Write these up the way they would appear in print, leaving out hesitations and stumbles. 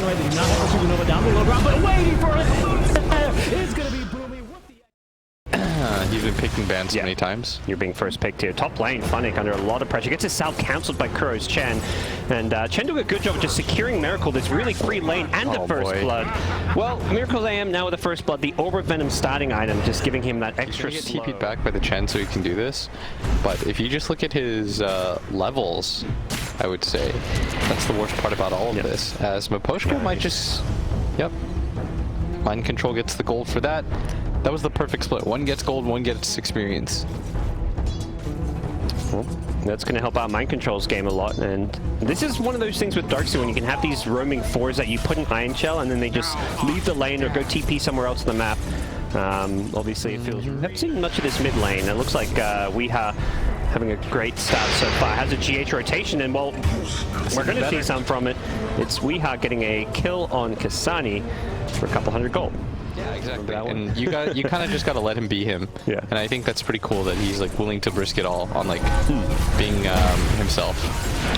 right. They do not have a supernova down the low ground, but waiting for it. It's going to be Boomy. He's been picking bans many times. You're being first picked here. Top lane, Funnick under a lot of pressure. Gets his self cancelled by Kuro's Chen. And Chen doing a good job of just securing Miracle, this really free lane, and the first blood. Well, Miracle's AM now with the first blood, the Orb of Venom starting item, just giving him that extra He's gonna get TP'd back by the Chen so he can do this. But if you just look at his levels, I would say that's the worst part about all of this. As Miposhka might just, Mind Control gets the gold for that. That was the perfect split. One gets gold, one gets experience. Well, that's going to help out Mind Control's game a lot, and this is one of those things with Darkseid when you can have these roaming fours that you put in Iron Shell and then they just leave the lane or go TP somewhere else on the map. Obviously it feels... We haven't seen much of this mid lane. It looks like Weeha having a great start so far. Has a GH rotation, and well, we're going to see some from it. It's Weeha getting a kill on Kasani for a couple hundred gold. Yeah, exactly. And you kind of just got to let him be him. Yeah. And I think that's pretty cool that he's like willing to risk it all on like being himself.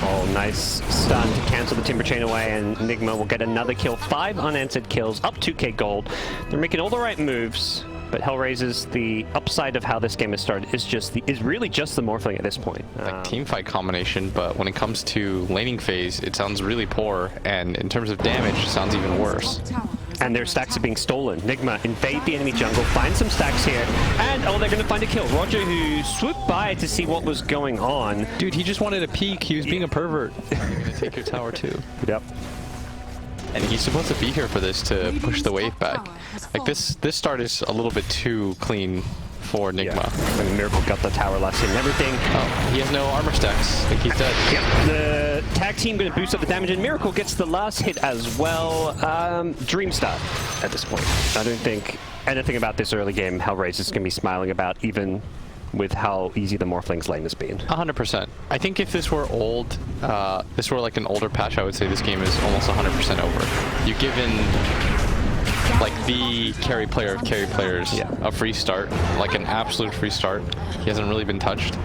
Oh, nice stun to cancel the Timber Chain away, and NIGMA will get another kill. 5 unanswered kills, up 2k gold. They're making all the right moves, but Hellraiser's the upside of how this game has started is really just the Morphling at this point. Like teamfight combination, but when it comes to laning phase, it sounds really poor, and in terms of damage, it sounds even worse. And their stacks are being stolen. NIGMA invade the enemy jungle, find some stacks here, and oh, they're going to find a kill. Roger, who swooped by to see what was going on. Dude, he just wanted a peek. He was being a pervert. You're going to take your tower too. Yep. And he's supposed to be here for this to push the wave back. Like this start is a little bit too clean for NIGMA. Yeah. And Miracle got the tower last hit and everything. Oh, he has no armor stacks. I think he's dead. Yep. The tag team going to boost up the damage, and Miracle gets the last hit as well. Dream start at this point. I don't think anything about this early game Hellraiser is going to be smiling about, even with how easy the Morphling's lane has been. 100%. I think if this were old, this were like an older patch, I would say this game is almost 100% over. You've given like the carry player of carry players a free start, like an absolute free start. He hasn't really been touched.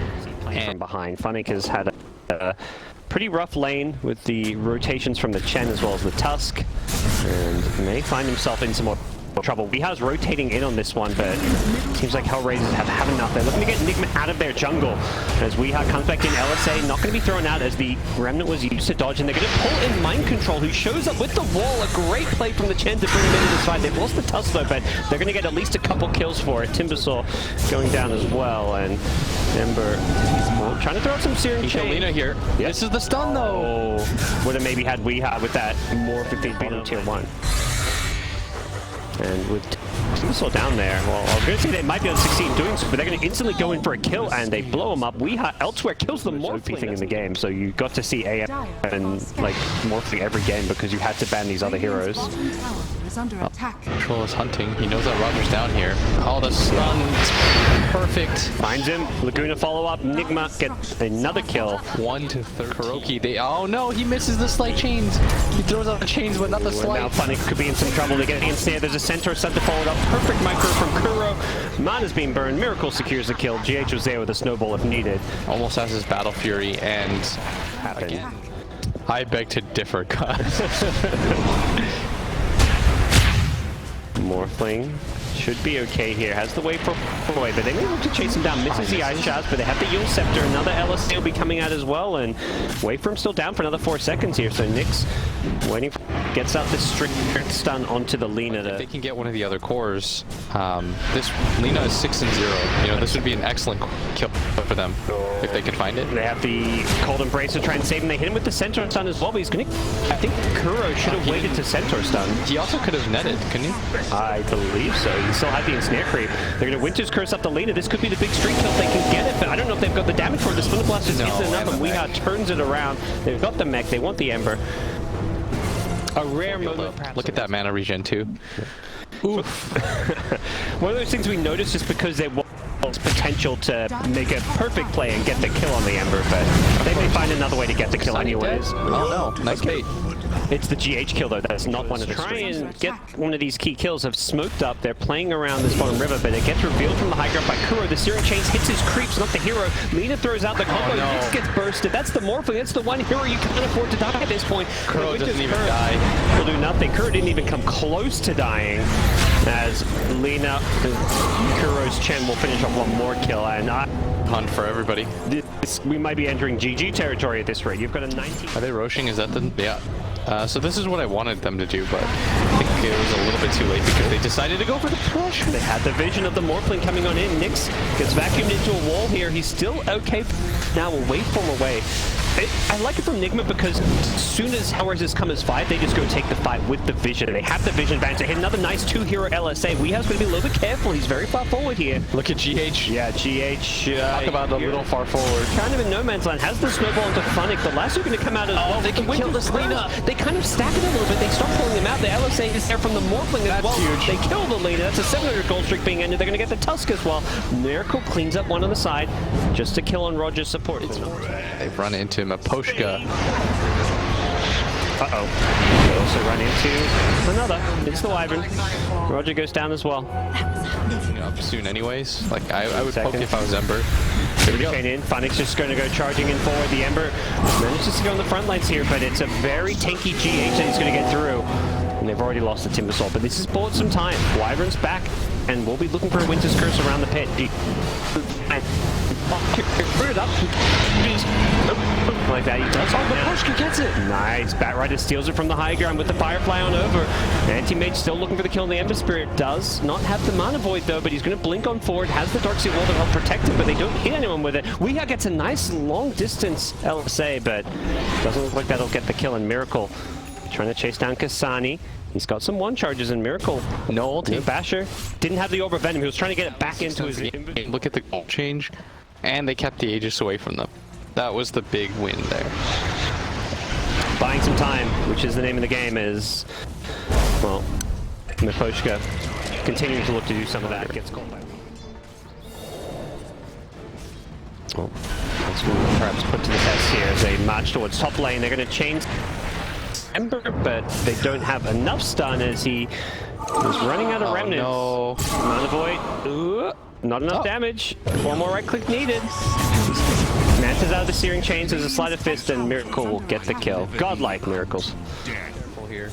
And from behind, Funnick has had a pretty rough lane with the rotations from the Chen as well as the Tusk, and may find himself in some more trouble. Weeha's rotating in on this one, but it seems like Hellraisers have enough. They're looking to get NIGMA out of their jungle as Weeha comes back in. LSA not going to be thrown out as the Remnant was used to dodge, and they're going to pull in Mind Control, who shows up with the wall. A great play from the Chen to bring him into this fight. They've lost the Tusk though, but they're going to get at least a couple kills for it. Timbersaw going down as well, and Ember trying to throw out some Searing Chain. Lina here. Yep. This is the stun though. Would have maybe had Weeha with that more if they'd been on tier 1. And with Timbersaw down there, well, I was going to say they might be able to succeed in doing so, but they're going to instantly go in for a kill, and they blow him up. Weeha elsewhere kills the Morphling thing in the game, so you got to see AM and like Morphling every game because you had to ban these other heroes. Control is hunting. He knows that Roger's down here. Oh, the stun is perfect. Finds him. Laguna follow up. NIGMA gets another kill. 1 to 13. Kuroki, oh no, he misses the slight chains. He throws out the chains, but not the slight. Now Funnick could be in some trouble. They get the ensnare. There's a centaur set to follow it up. Perfect micro from Kuro. Mana's being burned. Miracle secures the kill. GH was there with a snowball if needed. Almost has his Battle Fury, and again, I beg to differ, guys. Morphling should be okay here. Has the wave for away, but they may look to chase him down. Misses the Ice Shards, but they have the Yule Scepter. Another LSC will be coming out as well, and Waveform's still down for another 4 seconds here. So Nyx waiting for, gets out this strict stun onto the Lina. If they can get one of the other cores, this Lina is 6-0. You know, this would be an excellent kill for them if they could find it. They have the Cold Embrace to try and save him. They hit him with the Centaur stun as well, but he's going to... I think Kuro should have waited to Centaur stun. He also could have netted, couldn't he? I believe so. He still had the ensnare creep. They're going to Winter's Curse up the Lina. This could be the big streak kill if they can get it, but I don't know if they've got the damage for it. The Splinter Blast just isn't enough, and Weeha turns it around. They've got the mech. They want the Ember. A rare moment. Look at that mana regen too. Oof. One of those things we noticed just because there was potential to make a perfect play and get the kill on the Ember, but they may find another way to get the kill anyways. Oh no, nice bait. It's the GH kill though, that's not one of the try and get one of these key kills. Have smoked up, they're playing around this bottom river, but it gets revealed from the high ground by Kuro. The Searing Chains hits his creeps, not the hero. Lina throws out the combo, Nyx gets bursted. That's the Morphling, that's the one hero you can't afford to die at this point. Kuro doesn't even die. Will do nothing. Kuro didn't even come close to dying, as Lina, Kuro's Chen will finish off one more kill, and Hunt for everybody. we might be entering GG territory at this rate. You've got a 19. Are they roshing? Is that the... Yeah. So this is what I wanted them to do, but I think it was a little bit too late because they decided to go for the push. They had the vision of the Morphling coming on in. Nyx gets vacuumed into a wall here. He's still okay. Now we'll wait for him away. I like it from NIGMA because as soon as Hellraisers come as 5, they just go take the fight with the vision. They have the vision advantage. They hit another nice 2-hero LSA. Weeha's going to be a little bit careful. He's very far forward here. Look at GH. Yeah, GH. Talk about a little far forward. Kind of in no man's land. Has the snowball into Funnick. The last are going to come out as well. They can kill this Lina. They kind of stack it a little bit. They start pulling him out. The LSA is there from the Morphling as well. Huge. They kill the Lina. That's a 700 gold streak being ended. They're going to get the Tusk as well. Miracle cleans up one on the side just to kill on Roger's support. They've run into Maposhka. Uh-oh. They also run into another. It's the Wyvern. Roger goes down as well. Up soon anyways. Like, I would poke if I was Ember. Here we go. In. Funnick's just going to go charging in forward. The Ember manages to go on the front lines here, but it's a very tanky GH that he's going to get through. And they've already lost the Timbersaw, but this has bought some time. Wyvern's back, and we'll be looking for a Winter's Curse around the pit. Put it up. Like that, he does. Oh, Maposhka gets it. Nice. Batrider steals it from the high ground with the Firefly on over. Anti-Mage still looking for the kill on the Ember Spirit. Does not have the Mana Void though, but he's going to blink on forward. Has the Darkseid Wall to help protect him, but they don't hit anyone with it. Weeha gets a nice long distance LSA, but doesn't look like that'll get the kill. And Miracle trying to chase down Kasani. He's got some one charges in Miracle. No ulti. Basher didn't have the Orb of Venom. He was trying to get it back into his inventory. Look at the ult change. And they kept the Aegis away from them. That was the big win there. Buying some time, which is the name of the game, is, well, Maposhka continuing to look to do some of that. Gets called by. Well, that's what we'll perhaps put to the test here as they march towards top lane. They're going to change Ember, but they don't have enough stun as he is running out of remnants. No. Mana Void. Not enough damage. One more right click needed. Manta's out of the Searing Chains. There's a Sleight of Fist, and Miracle will get the kill. Godlike miracles. Careful here.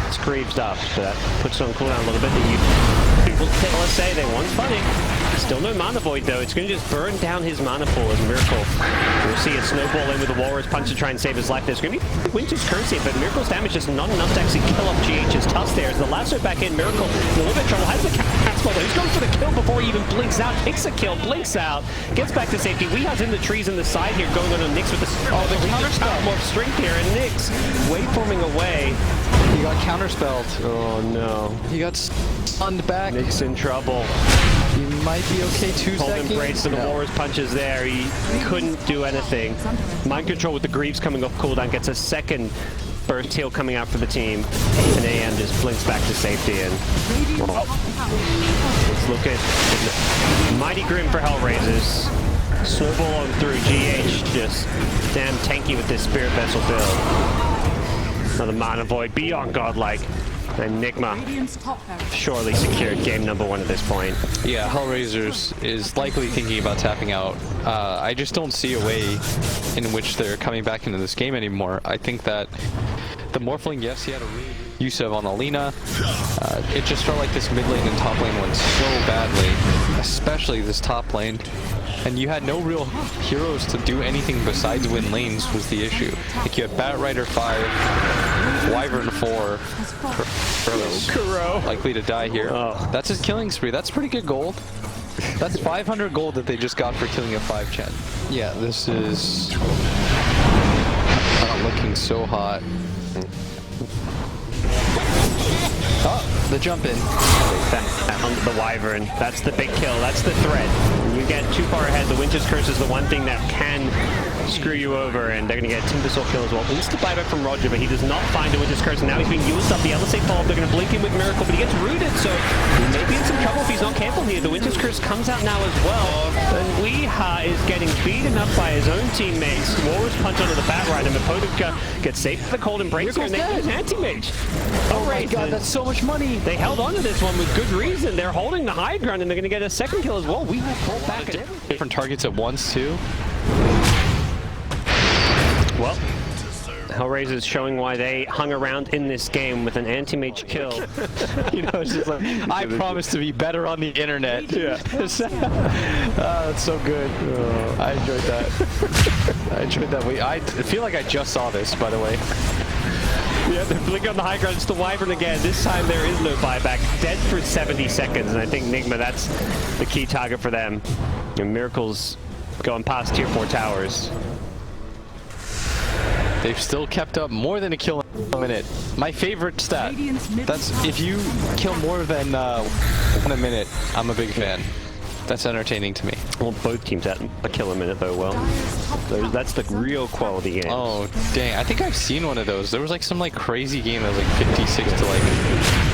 It's grieved up, but that puts it on cooldown a little bit. People let's say they want Funny. Still no Mana Void though. It's going to just burn down his mana pool as Miracle. We'll see a snowball in with the Walrus Punch to try and save his life. There's going to be Winter's Curse here, but Miracle's damage is not enough to actually kill off GH's Tusk there. As the lasso back in, Miracle in a little bit of trouble. Has the cat spell though. He's going for the kill before he even blinks out. Takes a kill, blinks out, gets back to safety. Weeha's in the trees in the side here, going on Nyx with the the counter spell. More strength here, and Nyx waveforming away. He got counterspelled. Oh no. He got stunned back. Nyx in trouble. He might be okay 2 seconds. Embrace to the Walrus punches there. He couldn't do anything. Mind control with the Greaves coming off cooldown. Gets a second burst heal coming out for the team. And AM just blinks back to safety. And let's look at mighty grim for Hellraisers. Snowball on through. GH just damn tanky with this Spirit Vessel build. Another Mana Void beyond godlike. And NIGMA surely secured game number 1 at this point. Yeah, Hellraisers is likely thinking about tapping out. I just don't see a way in which they're coming back into this game anymore. I think that the Morphling, yes, he had a really good use of on Alina. It just felt like this mid lane and top lane went so badly, especially this top lane. And you had no real heroes to do anything besides win lanes was the issue. Like you had Batrider 5, Wyvern 4, Kuro likely to die here. Oh. That's his killing spree. That's pretty good gold. That's 500 gold that they just got for killing a 5-Chen. Yeah, this is looking so hot. Oh, the jump in. The Wyvern. That's the big kill. That's the threat. When you get too far ahead, the Winter's Curse is the one thing that can screw you over, and they're going to get a Timbersaw kill as well. Insta buyback from Roger, but he does not find a Winter's Curse, and now he's being used up. The LSA follow-up, they're going to blink in with Miracle, but he gets rooted, so he may be in some trouble if he's not careful here. The Winter's Curse comes out now as well, and Weeha is getting beaten up by his own teammates. Walrus punch onto the Bat Rider, and Mapotica gets safe for the cold embrace here, and they get an anti-mage. Oh my god, that's so much money. They held on to this one with good reason. They're holding the high ground, and they're going to get a second kill as well. We have pulled back at everything. Different targets at once, too. Well, Hellraiser's showing why they hung around in this game with an anti-mage kill. You know, it's just like, I promise to be better on the internet. Yeah. That's so good. I enjoyed that. I enjoyed that. I feel like I just saw this, by the way. Yeah, they're blinking on the high ground. It's the Wyvern again. This time there is no buyback. Dead for 70 seconds, and I think NIGMA, that's the key target for them. And Miracle's going past tier 4 towers. They've still kept up more than a kill in a minute. My favorite stat. That's if you kill more than 1 a minute, I'm a big fan. That's entertaining to me. Well, both teams at a kill a minute though. Well, that's the real quality game. Oh dang! I think I've seen one of those. There was like some like crazy game that was like 56 to like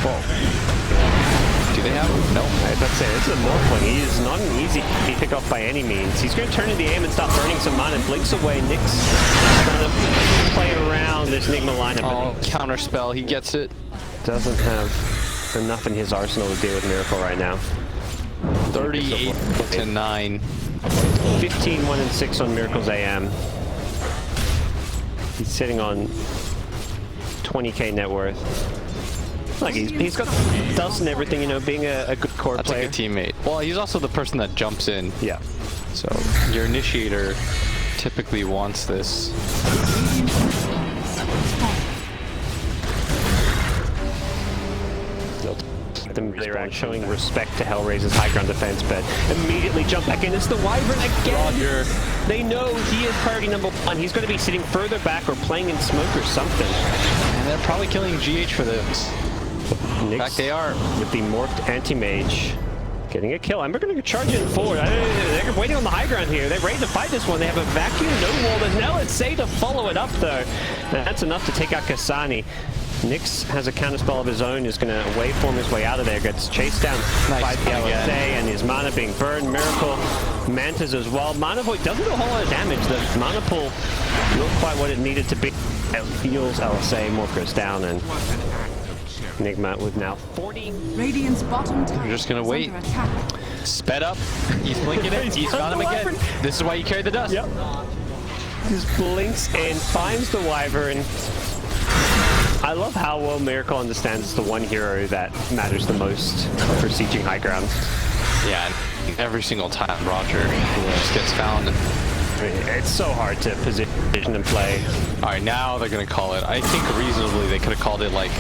12. Do they have? No. I was about to say, it's a Northling. He is not an easy pick off by any means. He's going to turn in the aim and start burning some mana and blinks away. Nick's trying to play around this NIGMA lineup. Oh, counter spell. He gets it. Doesn't have enough in his arsenal to deal with Miracle right now. 38 to 9. 15, 1, and 6 on Miracle's AM. He's sitting on 20k net worth. Like he's got dust and everything, you know, being a good core player. That's a good teammate. Well, he's also the person that jumps in. Yeah. So your initiator typically wants this. Them really showing respect to Hellraiser's high ground defense, but immediately jump back in. It's the Wyvern again. Roger. They know he is priority number 1. He's going to be sitting further back or playing in smoke or something. And they're probably killing GH for this. In fact, they are. With the morphed anti-mage. Getting a kill. Ember going to charge in forward. They're waiting on the high ground here. They're ready to fight this one. They have a vacuum, no wall. There's now let's say to follow it up though. That's enough to take out Kasani. Nyx has a counterspell of his own, is going to waveform his way out of there, gets chased down by the LSA, and his mana being burned. Miracle, Mantas as well. Mana Void doesn't do a whole lot of damage. The mana pool not quite what it needed to be. It heals LSA, Morph goes down, and NIGMA with now 40. Radiant's bottom tower. You're just going to wait. Sped up. He's blinking it. He's got him again. This is why you carry the dust. Yep. Just blinks and finds the Wyvern. I love how well Miracle understands it's the one hero that matters the most for sieging high ground. Yeah, and every single time Roger just gets found. It's so hard to position and play. All right, now they're going to call it. I think reasonably they could have called it like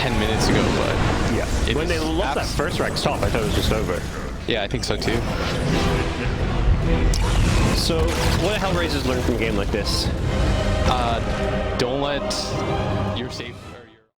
10 minutes ago, but... Yeah, when they lost that first rack stop, I thought it was just over. Yeah, I think so too. So, what do Hellraisers learn from a game like this? Don't let your safe...